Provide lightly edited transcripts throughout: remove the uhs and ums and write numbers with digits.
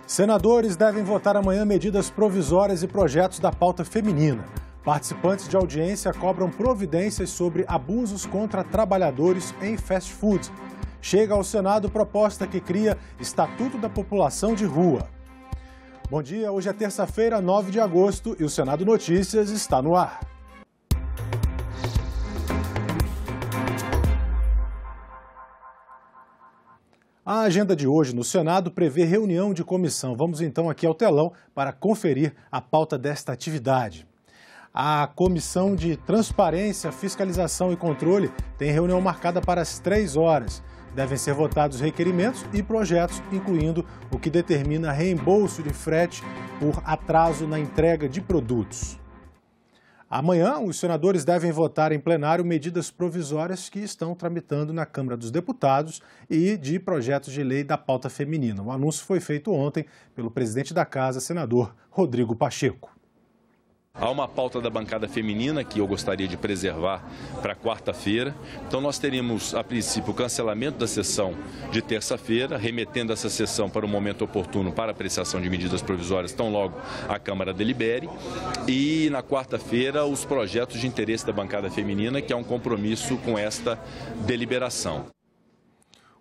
Senadores devem votar amanhã medidas provisórias e projetos da pauta feminina. Participantes de audiência cobram providências sobre abusos contra trabalhadores em fast food. Chega ao Senado proposta que cria Estatuto da População de Rua. Bom dia, hoje é terça-feira, 9 de agosto e o Senado Notícias está no ar. A agenda de hoje no Senado prevê reunião de comissão. Vamos então aqui ao telão para conferir a pauta desta atividade. A Comissão de Transparência, Fiscalização e Controle tem reunião marcada para as 3 horas. Devem ser votados requerimentos e projetos, incluindo o que determina reembolso de frete por atraso na entrega de produtos. Amanhã, os senadores devem votar em plenário medidas provisórias que estão tramitando na Câmara dos Deputados e de projetos de lei da pauta feminina. O anúncio foi feito ontem pelo presidente da Casa, senador Rodrigo Pacheco. Há uma pauta da bancada feminina que eu gostaria de preservar para quarta-feira. Então nós teríamos, a princípio, o cancelamento da sessão de terça-feira, remetendo essa sessão para o momento oportuno para apreciação de medidas provisórias, tão logo a Câmara delibere. E na quarta-feira, os projetos de interesse da bancada feminina, que é um compromisso com esta deliberação.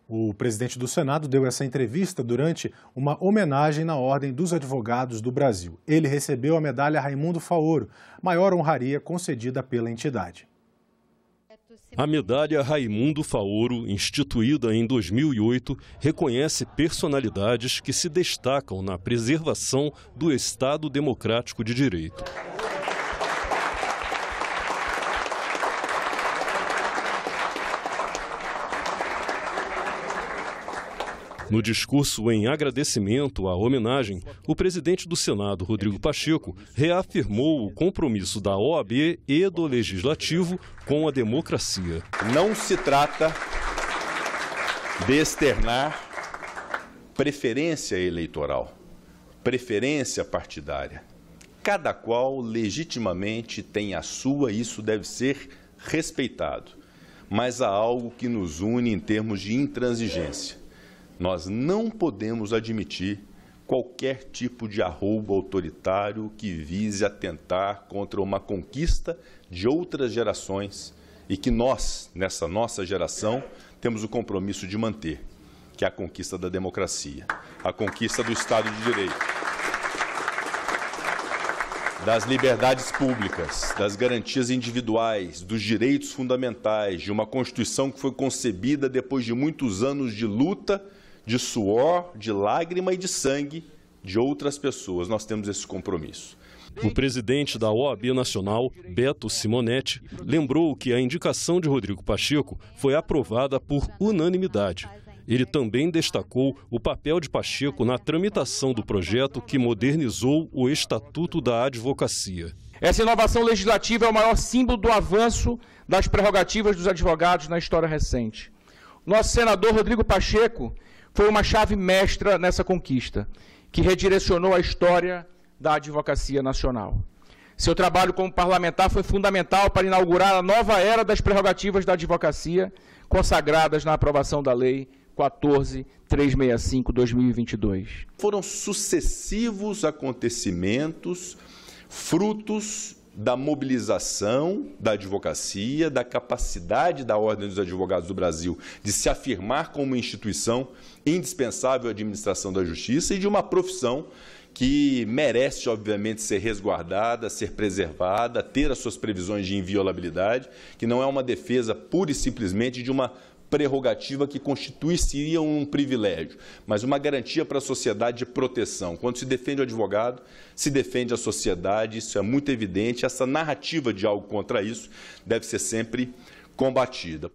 O presidente do Senado deu essa entrevista durante uma homenagem na Ordem dos Advogados do Brasil. Ele recebeu a medalha Raimundo Faoro, maior honraria concedida pela entidade. A medalha Raimundo Faoro, instituída em 2008, reconhece personalidades que se destacam na preservação do Estado Democrático de Direito. No discurso em agradecimento à homenagem, o presidente do Senado, Rodrigo Pacheco, reafirmou o compromisso da OAB e do Legislativo com a democracia. Não se trata de externar preferência eleitoral, preferência partidária. Cada qual legitimamente tem a sua e isso deve ser respeitado. Mas há algo que nos une em termos de intransigência. Nós não podemos admitir qualquer tipo de arroubo autoritário que vise atentar contra uma conquista de outras gerações e que nós, nessa nossa geração, temos o compromisso de manter, que é a conquista da democracia, a conquista do Estado de Direito, das liberdades públicas, das garantias individuais, dos direitos fundamentais, de uma Constituição que foi concebida depois de muitos anos de luta, de suor, de lágrima e de sangue de outras pessoas. Nós temos esse compromisso. O presidente da OAB Nacional, Beto Simonetti, lembrou que a indicação de Rodrigo Pacheco foi aprovada por unanimidade. Ele também destacou o papel de Pacheco na tramitação do projeto que modernizou o Estatuto da Advocacia. Essa inovação legislativa é o maior símbolo do avanço das prerrogativas dos advogados na história recente. Nosso senador Rodrigo Pacheco foi uma chave mestra nessa conquista, que redirecionou a história da advocacia nacional. Seu trabalho como parlamentar foi fundamental para inaugurar a nova era das prerrogativas da advocacia, consagradas na aprovação da Lei 14.365/2022. Foram sucessivos acontecimentos, frutos da mobilização da advocacia, da capacidade da Ordem dos Advogados do Brasil de se afirmar como instituição indispensável à administração da justiça e de uma profissão que merece, obviamente, ser resguardada, ser preservada, ter as suas previsões de inviolabilidade, que não é uma defesa pura e simplesmente de uma prerrogativa que constituiria um privilégio, mas uma garantia para a sociedade de proteção. Quando se defende o advogado, se defende a sociedade, isso é muito evidente. Essa narrativa de algo contra isso deve ser sempre combatida.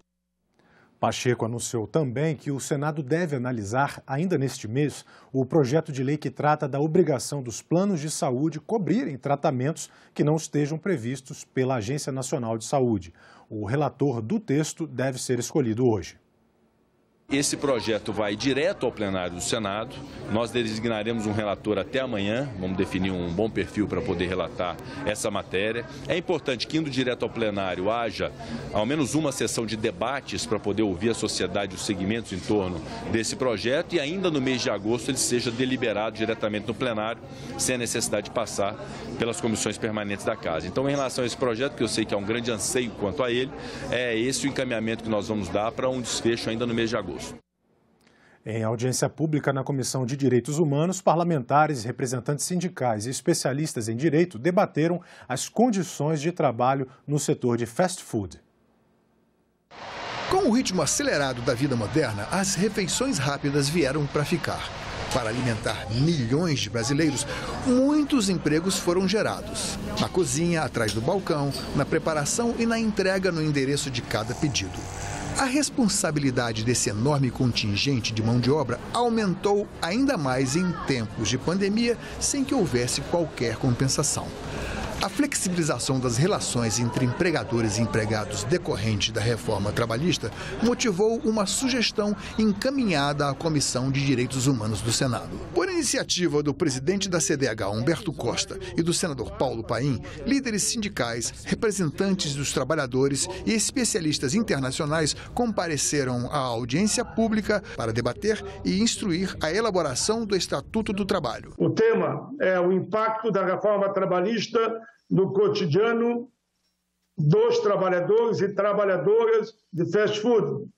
Pacheco anunciou também que o Senado deve analisar, ainda neste mês, o projeto de lei que trata da obrigação dos planos de saúde cobrirem tratamentos que não estejam previstos pela Agência Nacional de Saúde. O relator do texto deve ser escolhido hoje. Esse projeto vai direto ao plenário do Senado. Nós designaremos um relator até amanhã. Vamos definir um bom perfil para poder relatar essa matéria. É importante que, indo direto ao plenário, haja ao menos uma sessão de debates para poder ouvir a sociedade e os segmentos em torno desse projeto e ainda no mês de agosto ele seja deliberado diretamente no plenário, sem a necessidade de passar pelas comissões permanentes da Casa. Então, em relação a esse projeto, que eu sei que há um grande anseio quanto a ele, é esse o encaminhamento que nós vamos dar para um desfecho ainda no mês de agosto. Em audiência pública na Comissão de Direitos Humanos, parlamentares, representantes sindicais e especialistas em direito debateram as condições de trabalho no setor de fast food. Com o ritmo acelerado da vida moderna, as refeições rápidas vieram para ficar. Para alimentar milhões de brasileiros, muitos empregos foram gerados. Na cozinha, atrás do balcão, na preparação e na entrega no endereço de cada pedido. A responsabilidade desse enorme contingente de mão de obra aumentou ainda mais em tempos de pandemia, sem que houvesse qualquer compensação. A flexibilização das relações entre empregadores e empregados decorrente da reforma trabalhista motivou uma sugestão encaminhada à Comissão de Direitos Humanos do Senado. Por iniciativa do presidente da CDH, Humberto Costa, e do senador Paulo Paim, líderes sindicais, representantes dos trabalhadores e especialistas internacionais compareceram à audiência pública para debater e instruir a elaboração do Estatuto do Trabalho. O tema é o impacto da reforma trabalhista no cotidiano dos trabalhadores e trabalhadoras de fast food.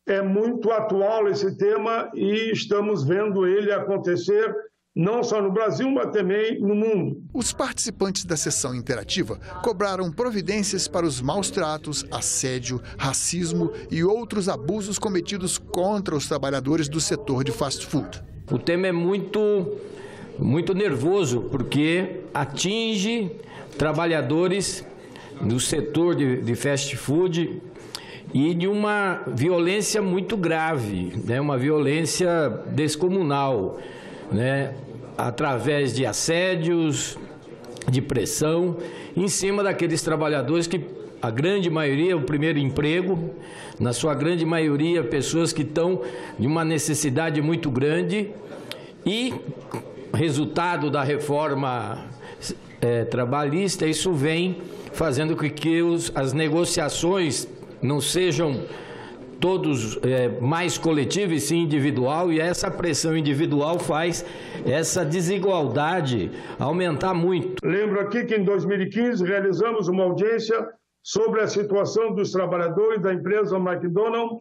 É muito atual esse tema e estamos vendo ele acontecer não só no Brasil, mas também no mundo. Os participantes da sessão interativa cobraram providências para os maus tratos, assédio, racismo e outros abusos cometidos contra os trabalhadores do setor de fast food. O tema é muito nervoso, porque atinge trabalhadores do setor de fast food e de uma violência muito grave, né? Uma violência descomunal, né? Através de assédios, de pressão, em cima daqueles trabalhadores que, a grande maioria, o primeiro emprego, na sua grande maioria, pessoas que estão de uma necessidade muito grande e, resultado da reforma trabalhista, isso vem fazendo com que as negociações não sejam todos mais coletivas e sim individual, e essa pressão individual faz essa desigualdade aumentar muito. Lembro aqui que em 2015 realizamos uma audiência sobre a situação dos trabalhadores da empresa McDonald's,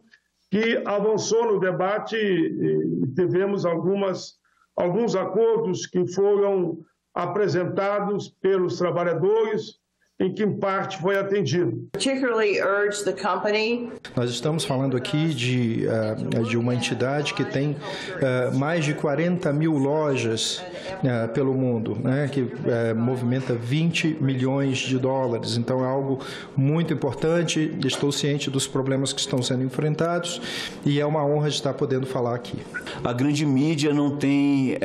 que avançou no debate e tivemos alguns acordos que foram apresentados pelos trabalhadores, em que em parte foi atendido. Nós estamos falando aqui de uma entidade que tem mais de 40 mil lojas pelo mundo, né, que movimenta 20 milhões de dólares. Então é algo muito importante, estou ciente dos problemas que estão sendo enfrentados e é uma honra de estar podendo falar aqui. A grande mídia não tem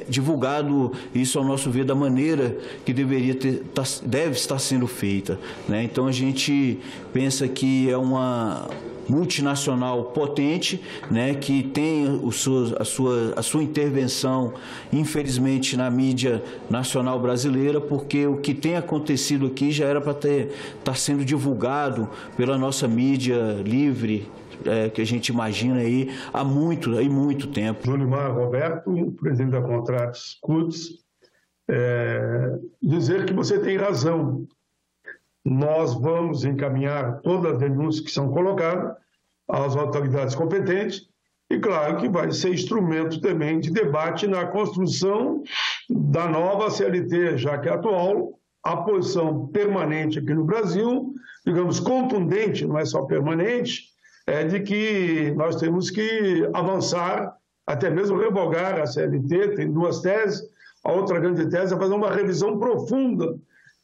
divulgado isso, ao nosso ver, da maneira que deve estar sendo feita, né? Então a gente pensa que é uma multinacional potente, né, que tem a sua intervenção, infelizmente, na mídia nacional brasileira, porque o que tem acontecido aqui já era para estar sendo divulgado pela nossa mídia livre, que a gente imagina aí há muito tempo. Junimar Roberto, presidente da Contratos CUTS, dizer que você tem razão. Nós vamos encaminhar todas as denúncias que são colocadas às autoridades competentes e, claro, que vai ser instrumento também de debate na construção da nova CLT, já que a atual, a posição permanente aqui no Brasil, digamos, contundente, não é só permanente, é de que nós temos que avançar, até mesmo revogar a CLT, tem duas teses. A outra grande tese é fazer uma revisão profunda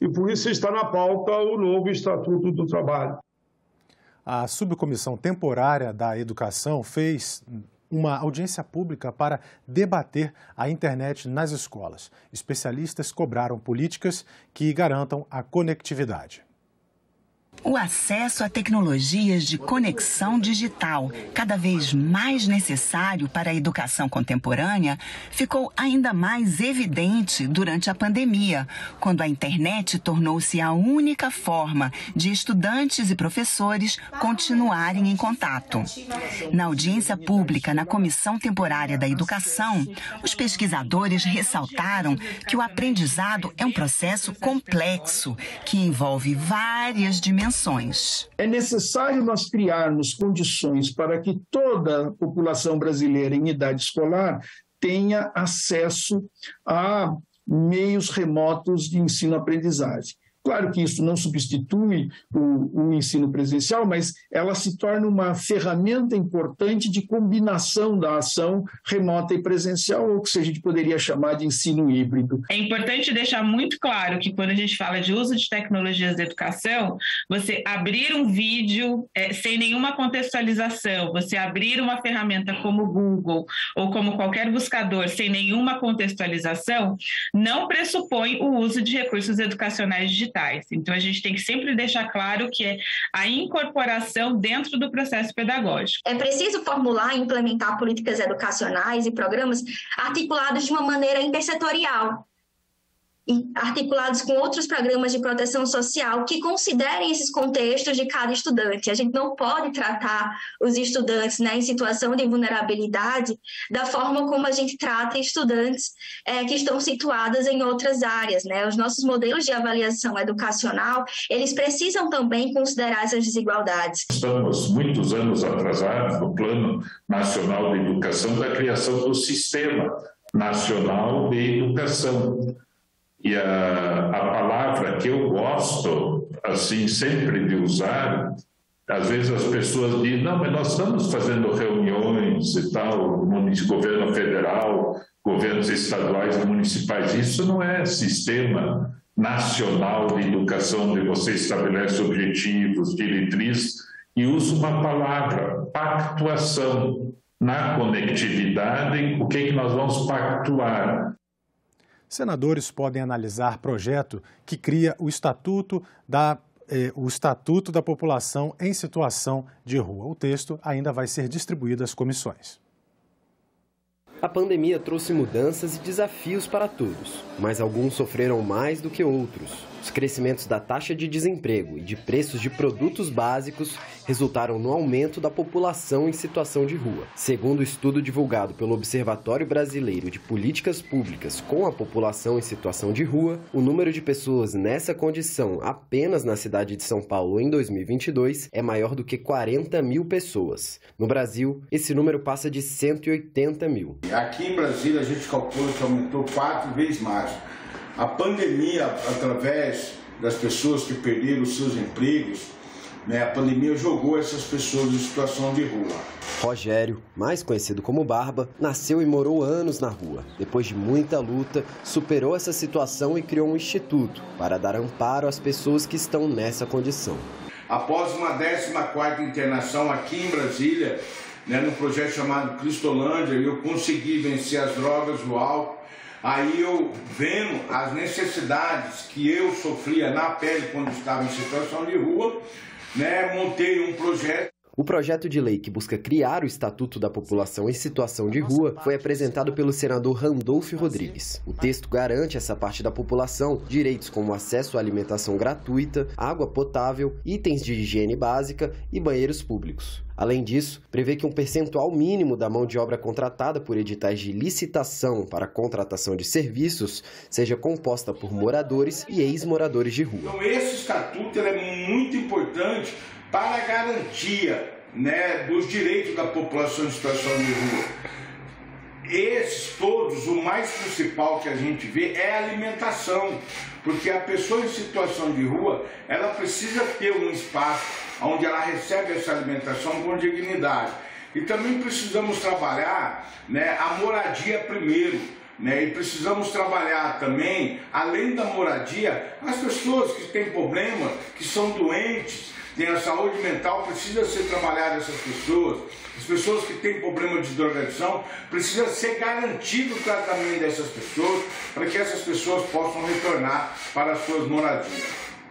e por isso está na pauta o novo Estatuto do Trabalho. A Subcomissão Temporária da Educação fez uma audiência pública para debater a internet nas escolas. Especialistas cobraram políticas que garantam a conectividade. O acesso a tecnologias de conexão digital, cada vez mais necessário para a educação contemporânea, ficou ainda mais evidente durante a pandemia, quando a internet tornou-se a única forma de estudantes e professores continuarem em contato. Na audiência pública na Comissão Temporária da Educação, os pesquisadores ressaltaram que o aprendizado é um processo complexo, que envolve várias dimensões. É necessário nós criarmos condições para que toda a população brasileira em idade escolar tenha acesso a meios remotos de ensino-aprendizagem. Claro que isso não substitui o ensino presencial, mas ela se torna uma ferramenta importante de combinação da ação remota e presencial, ou que a gente poderia chamar de ensino híbrido. É importante deixar muito claro que quando a gente fala de uso de tecnologias de educação, você abrir um vídeo sem nenhuma contextualização, você abrir uma ferramenta como o Google ou como qualquer buscador sem nenhuma contextualização, não pressupõe o uso de recursos educacionais digitais. Então, a gente tem que sempre deixar claro que é a incorporação dentro do processo pedagógico. É preciso formular e implementar políticas educacionais e programas articulados de uma maneira intersetorial e articulados com outros programas de proteção social que considerem esses contextos de cada estudante. A gente não pode tratar os estudantes, né, em situação de vulnerabilidade da forma como a gente trata estudantes que estão situados em outras áreas, né? Os nossos modelos de avaliação educacional, eles precisam também considerar essas desigualdades. Estamos muitos anos atrasados no Plano Nacional de Educação da criação do Sistema Nacional de Educação. E a palavra que eu gosto, assim, sempre de usar, às vezes as pessoas dizem, não, mas nós estamos fazendo reuniões e tal, no governo federal, governos estaduais e municipais. Isso não é sistema nacional de educação, onde você estabelece objetivos, diretrizes, e usa uma palavra, pactuação. Na conectividade, o que é que nós vamos pactuar? Senadores podem analisar projeto que cria o Estatuto da População em Situação de Rua. O texto ainda vai ser distribuído às comissões. A pandemia trouxe mudanças e desafios para todos, mas alguns sofreram mais do que outros. Os crescimentos da taxa de desemprego e de preços de produtos básicos resultaram no aumento da população em situação de rua. Segundo o estudo divulgado pelo Observatório Brasileiro de Políticas Públicas com a População em Situação de Rua, o número de pessoas nessa condição apenas na cidade de São Paulo em 2022 é maior do que 40 mil pessoas. No Brasil, esse número passa de 180 mil. Aqui em Brasília a gente calcula que aumentou 4 vezes mais. A pandemia, através das pessoas que perderam os seus empregos, né, a pandemia jogou essas pessoas em situação de rua. Rogério, mais conhecido como Barba, nasceu e morou anos na rua. Depois de muita luta, superou essa situação e criou um instituto para dar amparo às pessoas que estão nessa condição. Após uma 14ª internação aqui em Brasília, né, no projeto chamado Cristolândia, eu consegui vencer as drogas e o álcool. Aí eu, vendo as necessidades que eu sofria na pele quando estava em situação de rua, né, montei um projeto. O projeto de lei que busca criar o Estatuto da População em Situação de Rua foi apresentado pelo senador Randolfo Rodrigues. O texto garante a essa parte da população direitos como acesso à alimentação gratuita, água potável, itens de higiene básica e banheiros públicos. Além disso, prevê que um percentual mínimo da mão de obra contratada por editais de licitação para contratação de serviços seja composta por moradores e ex-moradores de rua. Então esse estatuto é muito importante para a garantia, né, dos direitos da população em situação de rua. Esses todos, o mais principal que a gente vê é a alimentação, porque a pessoa em situação de rua, ela precisa ter um espaço onde ela recebe essa alimentação com dignidade. E também precisamos trabalhar, né, a moradia primeiro, né, e precisamos trabalhar também, além da moradia, as pessoas que têm problema, que são doentes, têm a saúde mental, precisa ser trabalhada essas pessoas. As pessoas que têm problema de drogadição, precisa ser garantido o tratamento dessas pessoas, para que essas pessoas possam retornar para as suas moradias.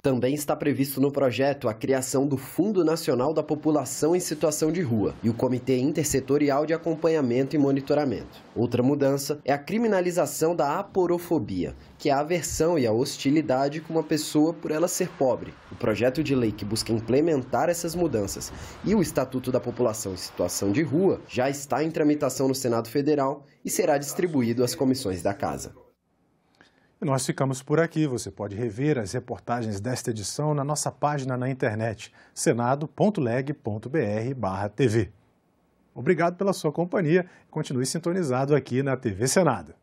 Também está previsto no projeto a criação do Fundo Nacional da População em Situação de Rua e o Comitê Intersetorial de Acompanhamento e Monitoramento. Outra mudança é a criminalização da aporofobia, que é a aversão e a hostilidade com uma pessoa por ela ser pobre. O projeto de lei que busca implementar essas mudanças e o Estatuto da População em Situação de Rua já está em tramitação no Senado Federal e será distribuído às comissões da Casa. E nós ficamos por aqui. Você pode rever as reportagens desta edição na nossa página na internet, senado.leg.br/TV. Obrigado pela sua companhia. Continue sintonizado aqui na TV Senado.